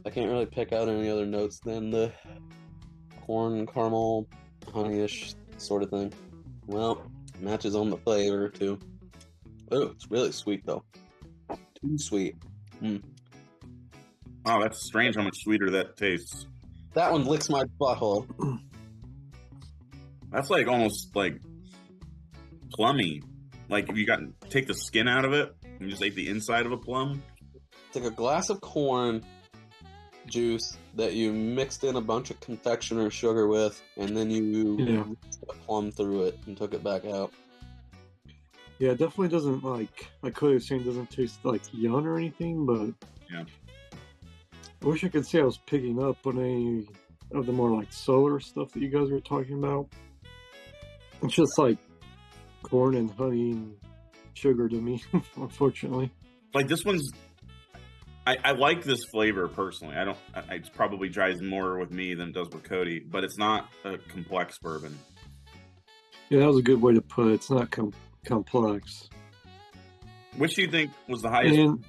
I can't really pick out any other notes than the corn, caramel, honeyish sort of thing. Well, matches on the flavor too. Oh, it's really sweet though. Too sweet. Oh, that's strange how much sweeter that tastes. That one licks my butthole. That's like almost like plummy. Like if you take the skin out of it and just ate the inside of a plum. It's like a glass of corn juice that you mixed in a bunch of confectioner sugar with, and then you mixed a plum through it and took it back out. Yeah, it definitely doesn't like Cody was saying, doesn't taste like yum or anything, but yeah. I wish I could say I was picking up on any of the more like solar stuff that you guys were talking about. It's just like corn and honey and sugar to me, unfortunately. Like this one's, I like this flavor personally. It probably drives more with me than it does with Cody, but it's not a complex bourbon. Yeah, that was a good way to put it. It's not complex. Which do you think was the highest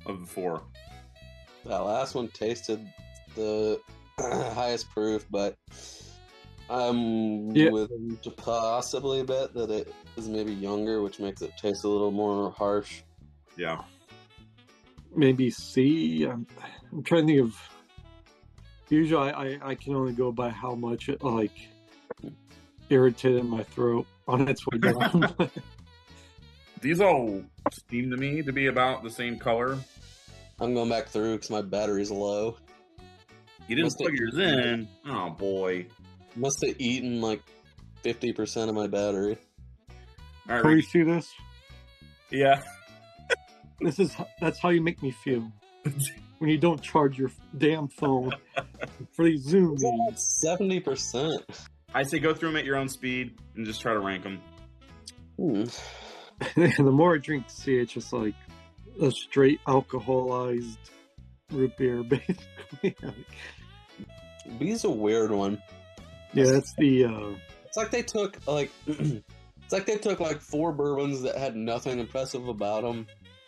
of the four? That last one tasted the highest proof, but I'm willing to possibly bet that it is maybe younger, which makes it taste a little more harsh. Yeah. Maybe C. I'm trying to think of. Usually, I can only go by how much it like irritated my throat on its way down. These all seem to me to be about the same color. I'm going back through because my battery's low. You didn't plug yours in. Oh boy. Must have eaten like 50% of my battery. All right, Can you see this? Yeah. That's how you make me feel when you don't charge your damn phone for these Zoom meetings. 70%. I say go through them at your own speed and just try to rank them. And the more I drink C, it's just like a straight alcoholized root beer, basically. B's a weird one. Yeah, that's the. It's like they took like. It's like they took like 4 bourbons that had nothing impressive about them,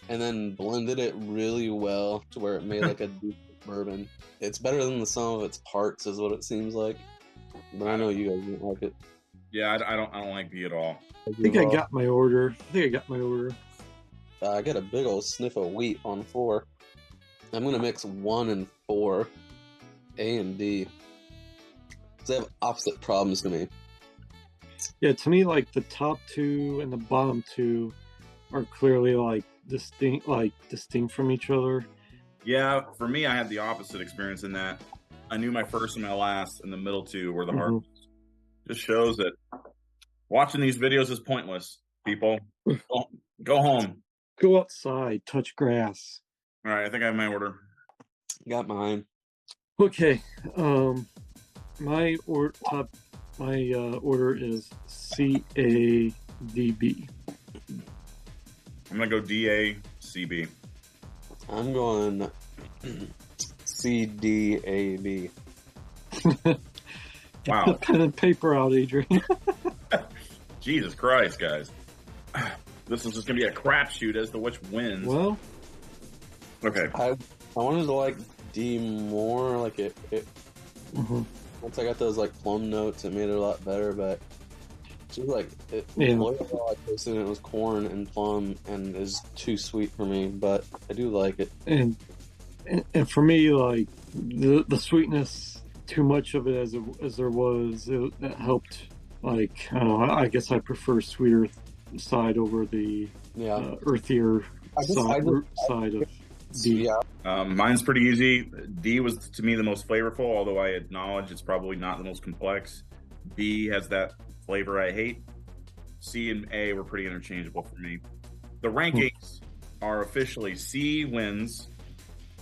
and then blended it really well to where it made like a decent bourbon. It's better than the sum of its parts, is what it seems like. But I know you guys don't like it. Yeah, I don't like B at all. I think I got my order. I get a big old sniff of wheat on 4. I'm gonna mix 1 and 4, A and D. They have opposite problems to me. Yeah, to me, like the top 2 and the bottom 2 are clearly like distinct from each other. Yeah, for me, I had the opposite experience in that I knew my first and my last, and the middle 2 were the hardest. Just shows that watching these videos is pointless. People, go home. Go outside, touch grass. All right, I think I have my order. Got mine. Okay, my order is CADB. I'm gonna go DACB. I'm going CDAB. Wow. Get the pen and paper out, Adrian. Jesus Christ, guys. This is just going to be a crapshoot as to which wins. Well, okay. I wanted to like D more. Like it once I got those like plum notes, it made it a lot better. But just like it, I tasted it was corn and plum, and is too sweet for me. But I do like it. And for me, like the sweetness, too much of it as there was, that helped. Like, I don't know, I guess I prefer sweeter side over the earthier side of D. Yeah. Mine's pretty easy. D was, to me, the most flavorful, although I acknowledge it's probably not the most complex. B has that flavor I hate. C and A were pretty interchangeable for me. The rankings are officially C wins,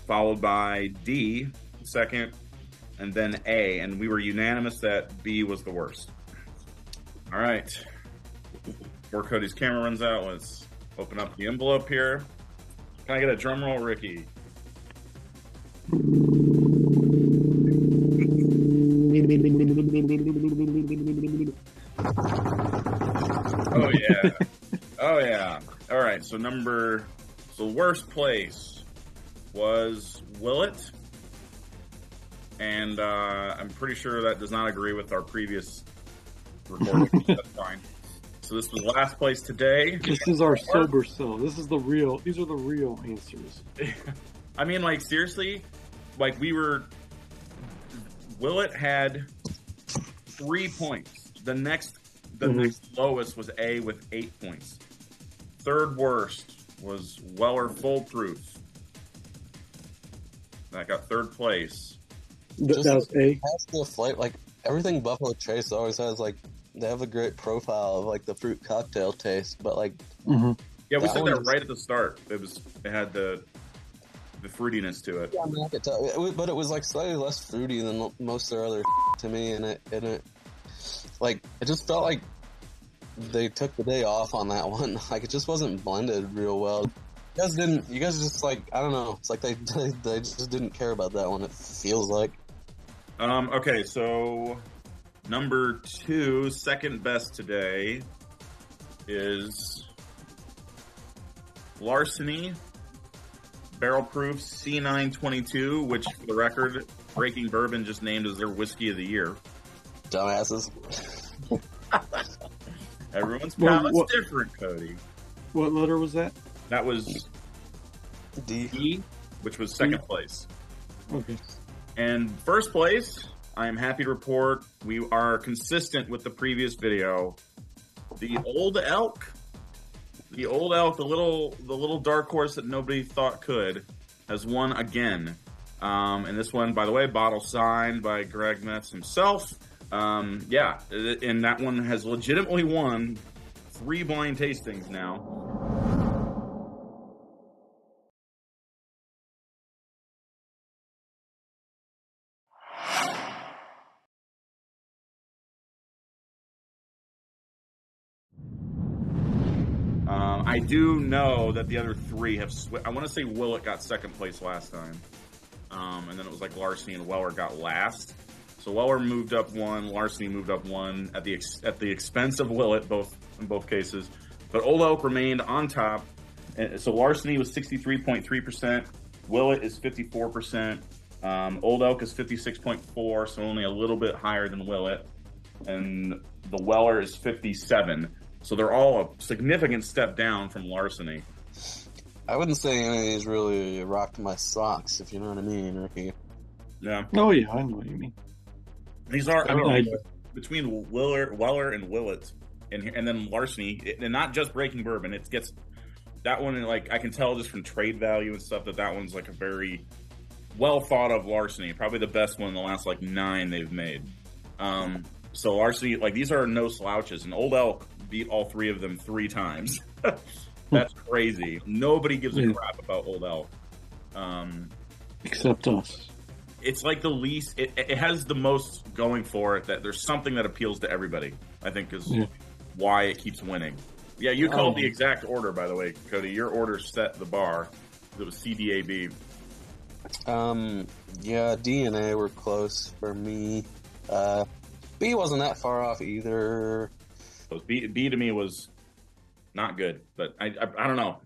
followed by D, second, and then A. And we were unanimous that B was the worst. All right. Before Cody's camera runs out, let's open up the envelope here. Can I get a drum roll, Ricky? Oh, yeah. Oh, yeah. All right. So worst place was Willett. And I'm pretty sure that does not agree with our previous recording. That's fine. So this was last place today. This is our sober self. These are the real answers. I mean, like, seriously, like Willett had 3 points. The next lowest was A with 8 points. Third worst was Weller Foolproof. That got third place. That was A. The flight, like everything Buffalo Trace always has, like they have a great profile of like the fruit cocktail taste, but like yeah, we said that right at the start. It had the fruitiness to it. Yeah, I mean, I could tell, but it was like slightly less fruity than most of their other to me, and it like it just felt like they took the day off on that one. Like it just wasn't blended real well. You guys just like, I don't know. It's like they just didn't care about that one. It feels like. Okay, so number 2, second best today, is Larceny Barrel Proof C922, which, for the record, Breaking Bourbon just named as their whiskey of the year. Dumbasses. Everyone's palate's different, Cody. What letter was that? That was D, which was second place. Okay. And first place, I am happy to report we are consistent with the previous video. The Old Elk, the little dark horse that nobody thought could, has won again. And this one, by the way, bottle signed by Greg Metz himself. Yeah, and that one has legitimately won 3 blind tastings now. I do know that the other 3 have I want to say Willett got second place last time. And then it was like Larceny and Weller got last. So Weller moved up 1, Larceny moved up 1 at the expense of Willett, in both cases. But Old Elk remained on top. And so Larceny was 63.3%, Willett is 54%, Old Elk is 56.4%, so only a little bit higher than Willett, and the Weller is 57%. So they're all a significant step down from Larceny. I wouldn't say any of these really rocked my socks, if you know what I mean, Ricky. Yeah. Oh yeah, I know what you mean. These are, I Oh, mean, between Weller and Willett, and then Larceny, and not just Breaking Bourbon. It gets that one, like I can tell just from trade value and stuff that one's like a very well thought of Larceny, probably the best one in the last like 9 they've made. So Larceny, like these are no slouches, and Old Elk beat all 3 of them 3 times. That's crazy. Nobody gives a crap about Old Elk, except us. It's like the least. It has the most going for it. That there's something that appeals to everybody. I think is why it keeps winning. Yeah, you called the exact order, by the way, Cody. Your order set the bar. It was CDAB. Yeah, D and A were close for me. B wasn't that far off either. B to me was not good, but I don't know.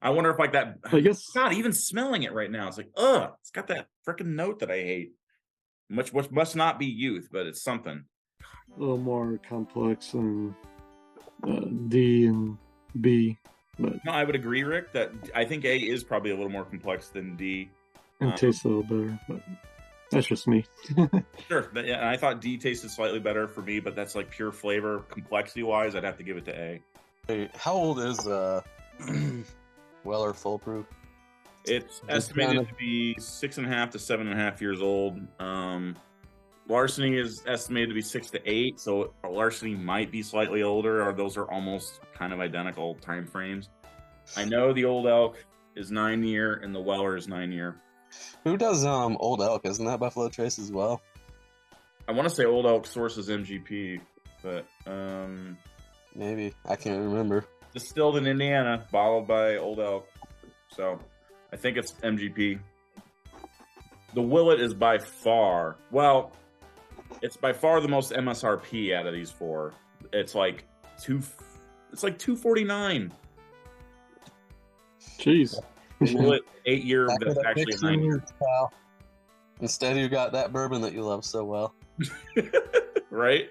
I wonder if like that. I guess God, even smelling it right now, it's like, ugh, it's got that freaking note that I hate. Which must not be youth, but it's something. a little more complex than D and B, but No, I would agree, Rick, that I think A is probably a little more complex than D. it tastes a little better. But that's just me. Sure. Yeah, I thought D tasted slightly better for me, but that's like pure flavor. Complexity-wise, I'd have to give it to A. Hey, how old is Weller Foolproof? It's estimated to be 6.5 to 7.5 years old. Larceny is estimated to be 6 to 8, so Larceny might be slightly older, or those are almost kind of identical time frames. I know the Old Elk is 9 year, and the Weller is 9 year. Who does Old Elk? Isn't that Buffalo Trace as well? I want to say Old Elk sources MGP, but Maybe. I can't remember. distilled in Indiana, bottled by Old Elk. So I think it's MGP. The Willett is by far, it's by far the most MSRP out of these 4. It's like $249. Jeez. Willett 8 year, Back that's with a actually 15 9 years, pal. Instead, you got that bourbon that you love so well. right?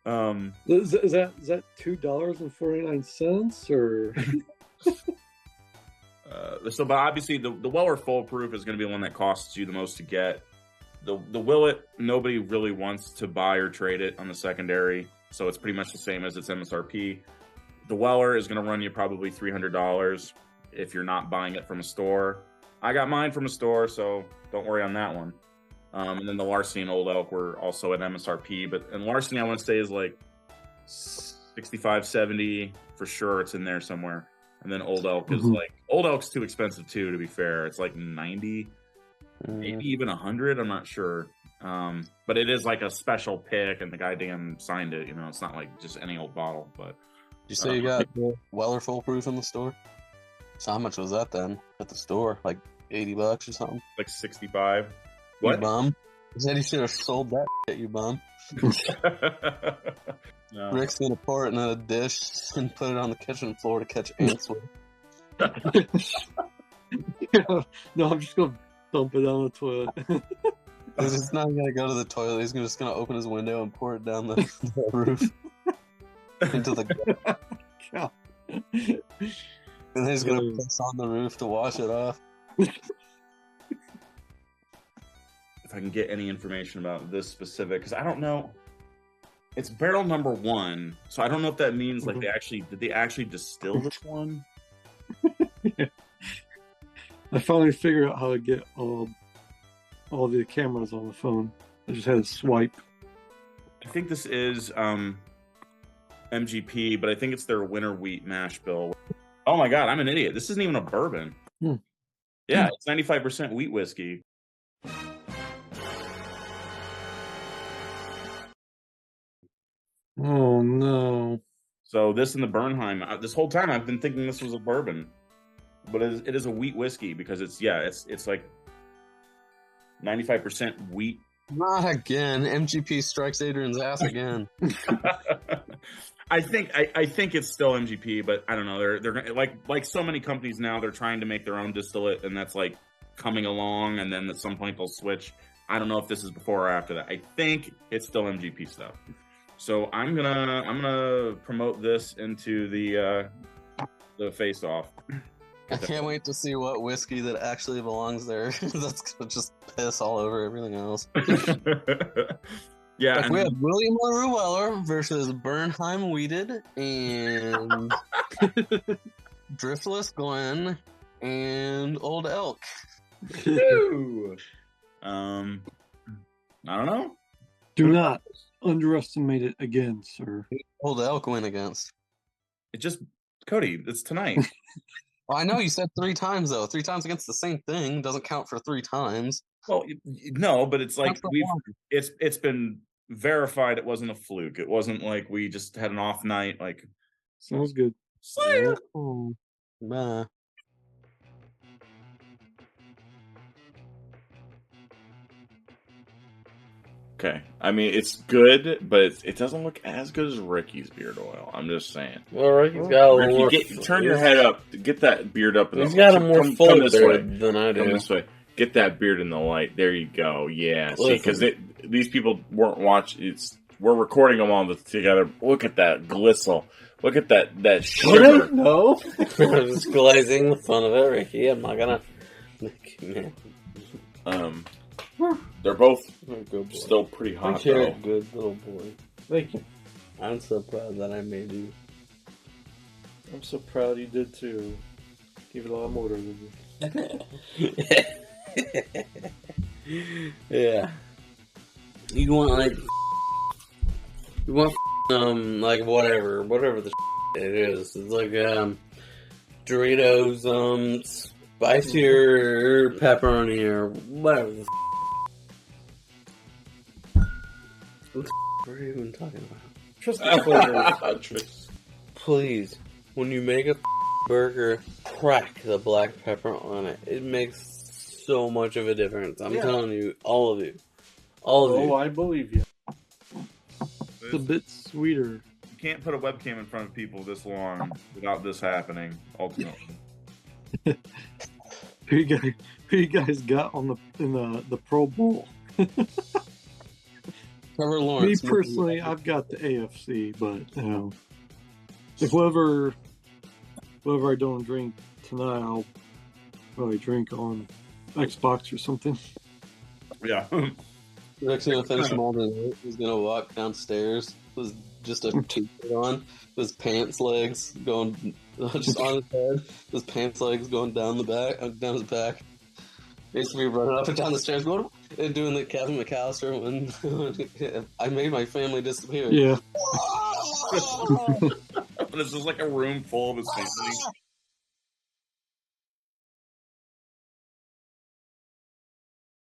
Is that $2.49 or? But obviously the Weller Foolproof is going to be the one that costs you the most to get. The Willett, nobody really wants to buy or trade it on the secondary, so it's pretty much the same as its MSRP. The Weller is going to run you probably $300 if you're not buying it from a store. I got mine from a store, so don't worry on that one. And then the Larceny and Old Elk were also at MSRP, and Larceny I want to say is like 65, 70 for sure. It's in there somewhere. And then Old Elk is like, Old Elk's too expensive too, to be fair. It's like 90, maybe even 100. I'm not sure. But it is like a special pick, and the guy damn signed it. You know, it's not like just any old bottle. But Did you say you got Weller Foolproof in the store? So how much was that then at the store? Like $80 or something? like 65. You What? bum. You said you should have sold that shit, you bum. No. Rick's gonna pour it in a dish and put it on the kitchen floor to catch ants with. No, I'm just gonna dump it down the toilet. He's just not gonna go to the toilet. He's just gonna open his window and pour it down the roof into the. God. And then he's gonna piss on the roof to wash it off. If I can get any information about this specific, because I don't know. It's barrel number 1, so I don't know if that means like did they actually distill this one? Yeah. I finally figured out how to get all the cameras on the phone. I just had to swipe. I think this is MGP, but I think it's their winter wheat mash bill. Oh my god, I'm an idiot. This isn't even a bourbon. Yeah, it's 95% wheat whiskey. Oh no! So this and the Bernheim. This whole time I've been thinking this was a bourbon, but it is a wheat whiskey because it's like 95% wheat. Not again. MGP strikes Adrian's ass again. I think it's still MGP, but I don't know. They're like so many companies now. They're trying to make their own distillate, and that's like coming along. And then at some point they'll switch. I don't know if this is before or after that. I think it's still MGP stuff. So I'm gonna promote this into the the face off. I can't wait to see what whiskey that actually belongs there. That's gonna just piss all over everything else. Yeah, Like we have William LaRue Weller versus Bernheim Wheated and Driftless Glen and Old Elk. I don't know. Do not underestimate it again, sir. Old Elk win against. It just Cody. It's tonight. Well, I know you said 3 times though. 3 times against the same thing doesn't count for 3 times. Well, no, but it's like Count for we've one. it's been verified. It wasn't a fluke. It wasn't like we just had an off night. Like Sounds good. Oh, nah. Okay, I mean it's good, but it doesn't look as good as Ricky's beard oil. I'm just saying. Well, Ricky's got a little more. Ricky, turn your head up. Get that beard up. He's got a more full this way. beard than I do. Come this way. Get that beard in the light. There you go. Yeah. See, because these people weren't watching. We're recording them all together. Look at that glistle. Look at that shimmer. No. I'm just glazing the fun of it, Ricky. I'm not gonna. They're both Good boy. still pretty hot You're though. a good little boy. Thank you. I'm so proud that I made you. I'm so proud you did too. Even though I'm older than you. Yeah. You want like whatever the it is. It's like Doritos spicier pepperoni or whatever the what the are you even talking about? Trust the flavor. Please, when you make a burger, crack the black pepper on it. It makes so much of a difference. I'm telling you, all of you. Oh, I believe you. It's a bit sweeter. You can't put a webcam in front of people this long without this happening. Ultimately, Who you guys got on the Pro Bowl? Trevor Lawrence. Me personally, I've got the AFC, but if whoever I don't drink tonight, I'll probably drink on Xbox or something. yeah. Next thing I finish him all the he's gonna walk downstairs with just a t-shirt on, his pants legs going just on his head, his pants legs going down down his back. Basically running up and down the stairs going and doing the Kevin McAllister when I made my family disappear. Yeah. This is like a room full of his family.